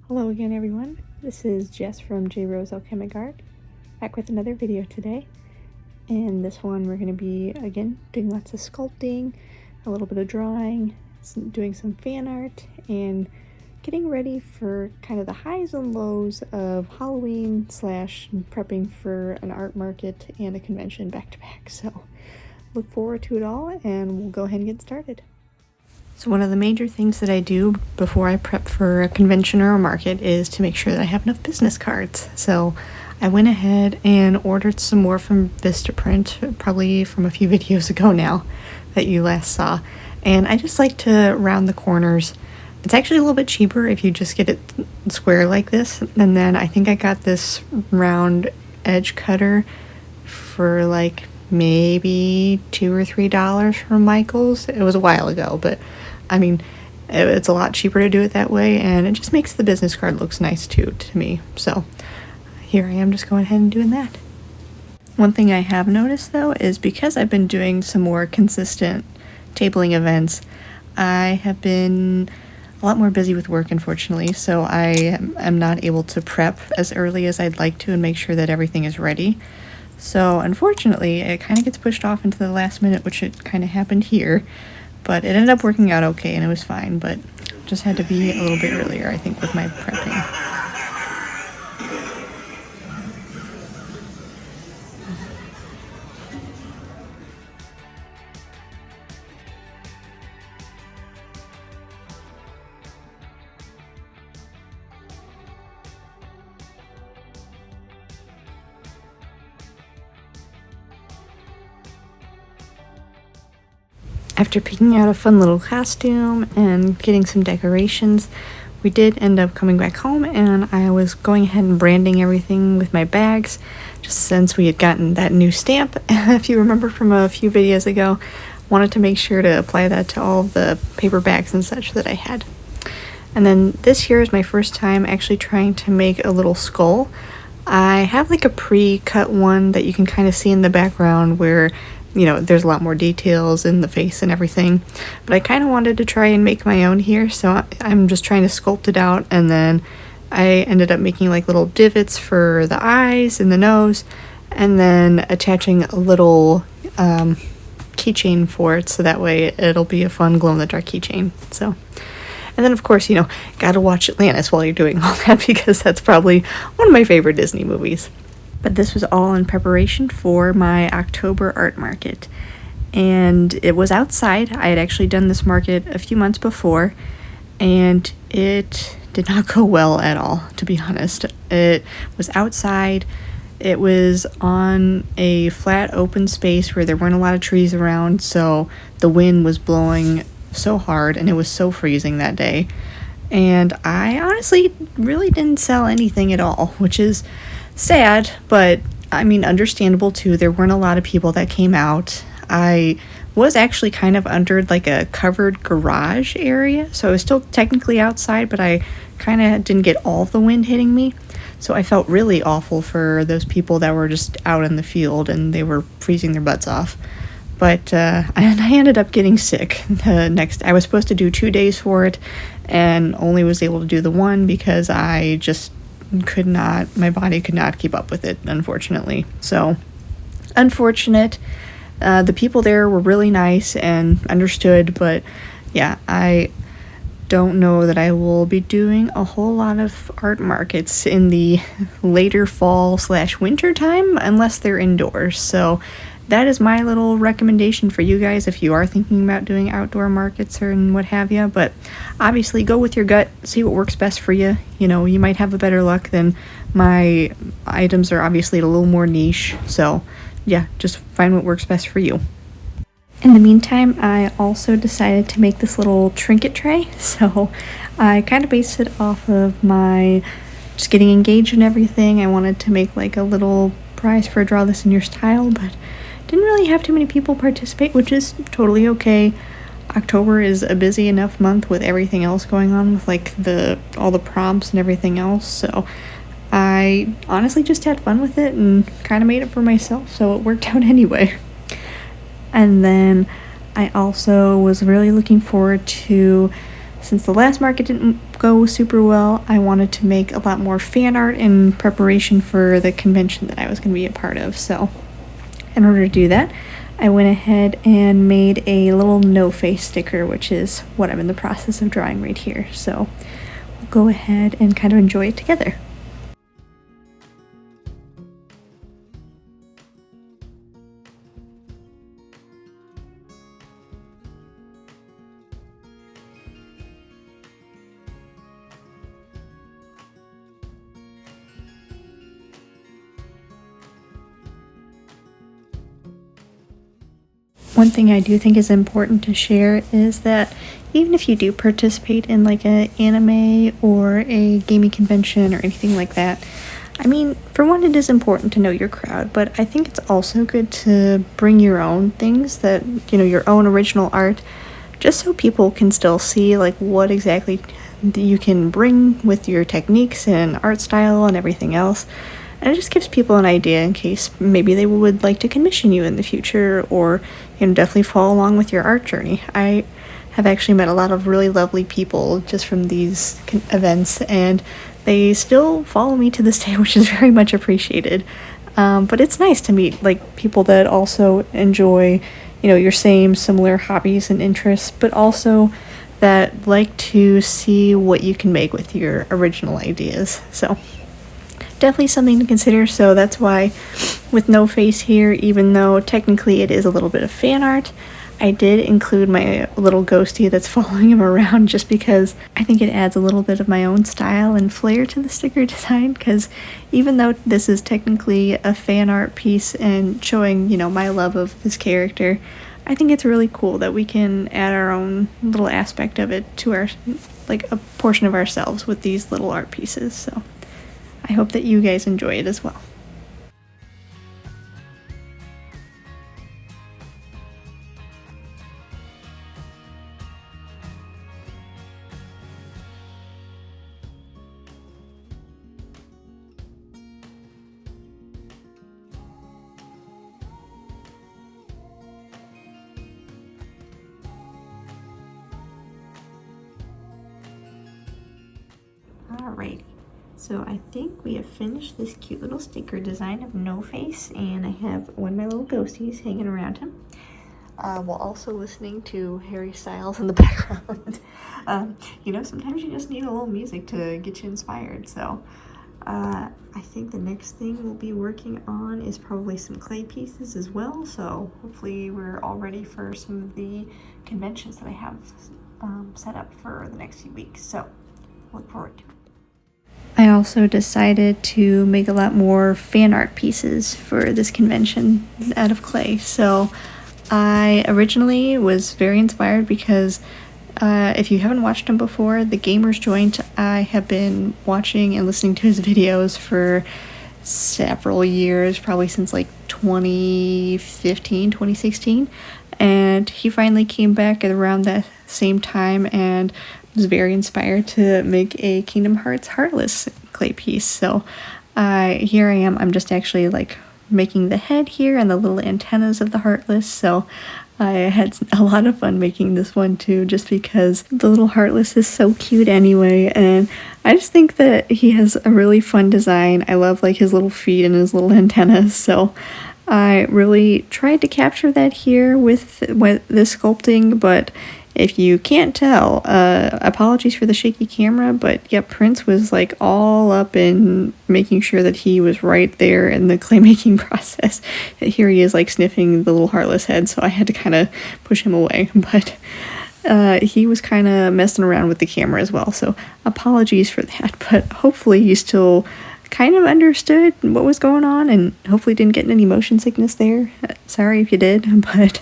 Hello again, everyone. This is Jess from J Rose Alchemic Art, back with another video today. And this one we're going to be, again, doing lots of sculpting, a little bit of drawing, doing some fan art, and getting ready for kind of the highs and lows of Halloween / prepping for an art market and a convention back to back. So look forward to it all, and we'll go ahead and get started. So one of the major things that I do before I prep for a convention or a market is to make sure that I have enough business cards. So I went ahead and ordered some more from Vistaprint, probably from a few videos ago now that you last saw. And I just like to round the corners. It's actually a little bit cheaper if you just get it square like this. And then I think I got this round edge cutter for like maybe $2 or $3 from Michael's. It was a while ago, but I mean, it's a lot cheaper to do it that way, and it just makes the business card looks nice too to me. So here I am just going ahead and doing that. One thing I have noticed though is because I've been doing some more consistent tabling events, I have been a lot more busy with work, unfortunately, so I am not able to prep as early as I'd like to and make sure that everything is ready. So unfortunately, it kind of gets pushed off into the last minute, which it kind of happened here. But it ended up working out okay and it was fine, but just had to be a little bit earlier, I think, with my prepping. After picking out a fun little costume and getting some decorations, we did end up coming back home, and I was going ahead and branding everything with my bags, just since we had gotten that new stamp. If you remember from a few videos ago, wanted to make sure to apply that to all the paper bags and such that I had. And then this year is my first time actually trying to make a little skull. I have like a pre-cut one that you can kind of see in the background where there's a lot more details in the face and everything, but I kind of wanted to try and make my own here, so I'm just trying to sculpt it out, and then I ended up making like little divots for the eyes and the nose, and then attaching a little keychain for it, so that way it'll be a fun glow-in-the-dark keychain. So, and then of course, gotta watch Atlantis while you're doing all that, because that's probably one of my favorite Disney movies. But this was all in preparation for my October art market. And it was outside. I had actually done this market a few months before, and it did not go well at all, to be honest. It was outside. It was on a flat open space where there weren't a lot of trees around, so the wind was blowing so hard and it was so freezing that day. And I honestly really didn't sell anything at all, which is sad, but I mean understandable too. There weren't a lot of people that came out. I was actually kind of under like a covered garage area, so I was still technically outside, but I kind of didn't get all the wind hitting me, so I felt really awful for those people that were just out in the field and they were freezing their butts off. But and I ended up getting sick. I was supposed to do 2 days for it and only was able to do the one because I just my body could not keep up with it, unfortunately. So, unfortunate. The people there were really nice and understood, but yeah, I don't know that I will be doing a whole lot of art markets in the later fall / winter time unless they're indoors. So that is my little recommendation for you guys if you are thinking about doing outdoor markets or what have you. But obviously go with your gut, see what works best for you. You might have a better luck than my items are obviously a little more niche. So yeah, just find what works best for you. In the meantime, I also decided to make this little trinket tray. So I kind of based it off of my just getting engaged and everything. I wanted to make like a little prize for Draw This in Your Style, but didn't really have too many people participate, which is totally okay. October is a busy enough month with everything else going on with like all the prompts and everything else, so I honestly just had fun with it and kind of made it for myself, so it worked out anyway. And then I also was really looking forward to, since the last market didn't go super well, I wanted to make a lot more fan art in preparation for the convention that I was going to be a part of. So in order to do that, I went ahead and made a little no face sticker, which is what I'm in the process of drawing right here. So we'll go ahead and kind of enjoy it together. One thing I do think is important to share is that even if you do participate in like an anime or a gaming convention or anything like that, I mean, for one, it is important to know your crowd, but I think it's also good to bring your own things that, your own original art, just so people can still see like what exactly you can bring with your techniques and art style and everything else. And it just gives people an idea in case maybe they would like to commission you in the future, or definitely follow along with your art journey. I have actually met a lot of really lovely people just from these events, and they still follow me to this day, which is very much appreciated. But it's nice to meet like people that also enjoy, your same similar hobbies and interests, but also that like to see what you can make with your original ideas. So definitely something to consider. So that's why with no face here, even though technically it is a little bit of fan art, I did include my little ghostie that's following him around, just because I think it adds a little bit of my own style and flair to the sticker design. Because even though this is technically a fan art piece and showing, my love of this character, I think it's really cool that we can add our own little aspect of it to our, like, a portion of ourselves with these little art pieces. So I hope that you guys enjoy it as well. Alrighty. So I think we have finished this cute little sticker design of No Face, and I have one of my little ghosties hanging around him, while also listening to Harry Styles in the background. Sometimes you just need a little music to get you inspired. So I think the next thing we'll be working on is probably some clay pieces as well. So hopefully we're all ready for some of the conventions that I have set up for the next few weeks. So look forward to it. I also decided to make a lot more fan art pieces for this convention out of clay. So I originally was very inspired because if you haven't watched him before, The Gamer's Joint, I have been watching and listening to his videos for several years, probably since like 2015, 2016. And he finally came back at around that same time and was very inspired to make a Kingdom Hearts Heartless clay piece. So here I am. I'm just actually like making the head here and the little antennas of the Heartless. So I had a lot of fun making this one too, just because the little Heartless is so cute anyway, and I just think that he has a really fun design. I love like his little feet and his little antennas, so I really tried to capture that here with this sculpting. But if you can't tell, apologies for the shaky camera, but yep, Prince was like all up in making sure that he was right there in the clay-making process. Here he is like sniffing the little Heartless head, so I had to kind of push him away. But he was kind of messing around with the camera as well, so apologies for that. But hopefully you still kind of understood what was going on and hopefully didn't get any motion sickness there. Sorry if you did, but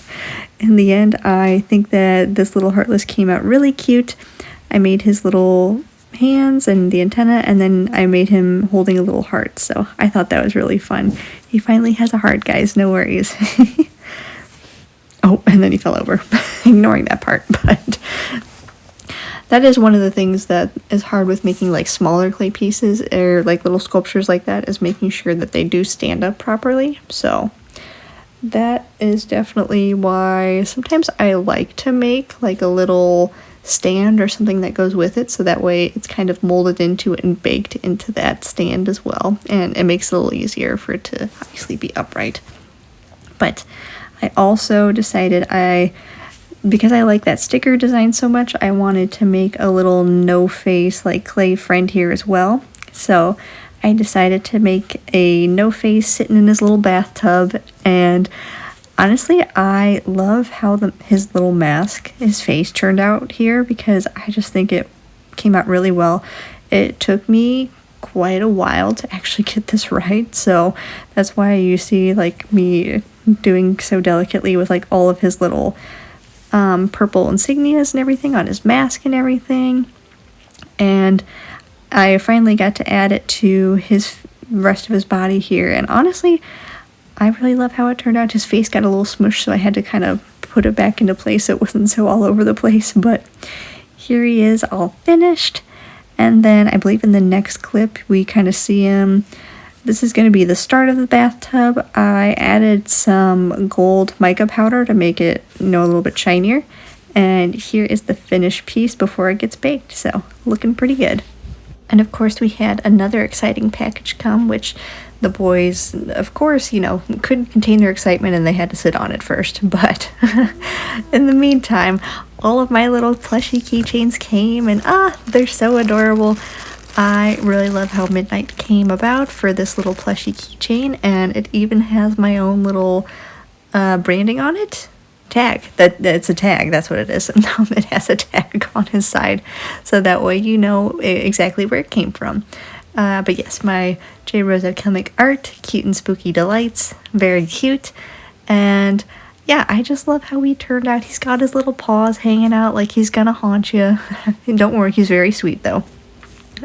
in the end, I think that this little Heartless came out really cute. I made his little hands and the antenna, and then I made him holding a little heart, so I thought that was really fun. He finally has a heart, guys, no worries. Oh, and then he fell over, ignoring that part, but that is one of the things that is hard with making like smaller clay pieces or like little sculptures like that, is making sure that they do stand up properly. So that is definitely why sometimes I like to make like a little stand or something that goes with it, so that way it's kind of molded into it and baked into that stand as well, and it makes it a little easier for it to obviously be upright. But I also decided because I like that sticker design so much, I wanted to make a little no face like clay friend here as well. So I decided to make a no face sitting in his little bathtub, and honestly, I love how his little mask, his face turned out here, because I just think it came out really well. It took me quite a while to actually get this right, so that's why you see like me doing so delicately with like all of his little purple insignias and everything on his mask and everything. And I finally got to add it to his rest of his body here, and honestly, I really love how it turned out. His face got a little smushed, so I had to kind of put it back into place so it wasn't so all over the place, but here he is all finished. And then I believe in the next clip we kind of see him. This is going to be the start of the bathtub. I added some gold mica powder to make it, a little bit shinier. And here is the finished piece before it gets baked, so looking pretty good. And of course we had another exciting package come, which the boys, of course, couldn't contain their excitement and they had to sit on it first. But in the meantime, all of my little plushie keychains came, and they're so adorable. I really love how Midnight came about for this little plushie keychain, and it even has my own little branding on it. Tag. It's a tag, that's what it is. It has a tag on his side, so that way you know exactly where it came from. But yes, my J. Rosa comic art, cute and spooky delights, very cute. And yeah, I just love how he turned out. He's got his little paws hanging out like he's gonna haunt you. Don't worry, he's very sweet though.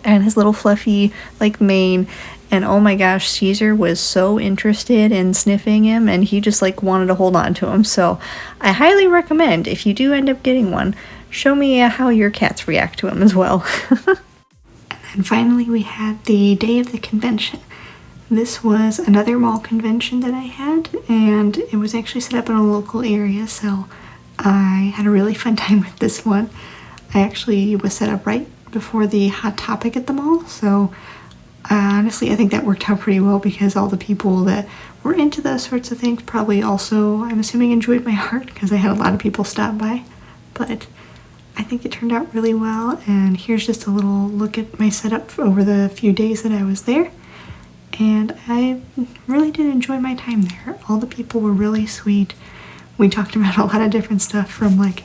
And his little fluffy like mane, and oh my gosh, Caesar was so interested in sniffing him, and he just like wanted to hold on to him. So I highly recommend, if you do end up getting one, show me how your cats react to him as well. And finally we had the day of the convention. This was another mall convention that I had, and it was actually set up in a local area, so I had a really fun time with this one. I actually was set up right before the Hot Topic at the mall, so honestly I think that worked out pretty well, because all the people that were into those sorts of things probably also, I'm assuming, enjoyed my art, because I had a lot of people stop by. But I think it turned out really well, and here's just a little look at my setup over the few days that I was there. And I really did enjoy my time there. All the people were really sweet. We talked about a lot of different stuff, from like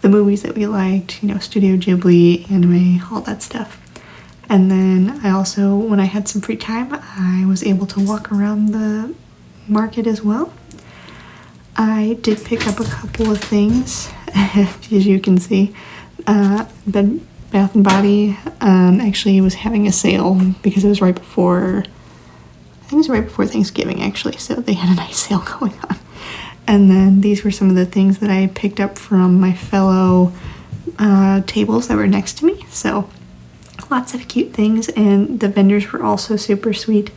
the movies that we liked, Studio Ghibli, anime, all that stuff. And then I also, when I had some free time, I was able to walk around the market as well. I did pick up a couple of things, as you can see. Bed Bath & Body actually was having a sale, because it was right before, I think it was right before Thanksgiving actually, so they had a nice sale going on. And then these were some of the things that I picked up from my fellow tables that were next to me. So lots of cute things, and the vendors were also super sweet.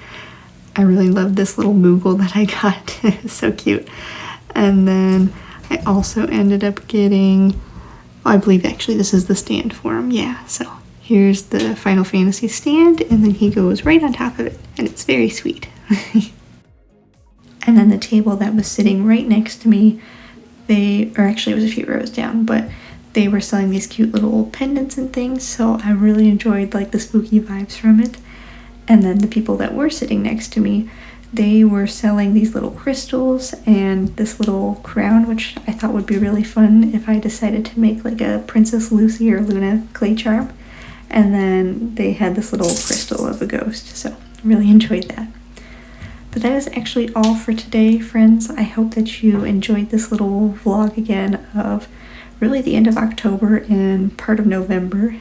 I really loved this little Moogle that I got. It's so cute. And then I also ended up getting, I believe actually this is the stand for him. Yeah, so here's the Final Fantasy stand, and then he goes right on top of it, and it's very sweet. And then the table that was sitting right next to me, actually it was a few rows down, but they were selling these cute little pendants and things, so I really enjoyed like the spooky vibes from it. And then the people that were sitting next to me, they were selling these little crystals and this little crown, which I thought would be really fun if I decided to make like a Princess Lucy or Luna clay charm. And then they had this little crystal of a ghost, so really enjoyed that. But that is actually all for today, friends. I hope that you enjoyed this little vlog again of really the end of October and part of November.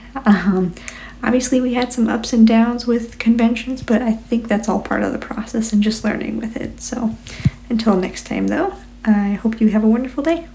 Obviously we had some ups and downs with conventions, but I think that's all part of the process and just learning with it. So until next time though, I hope you have a wonderful day.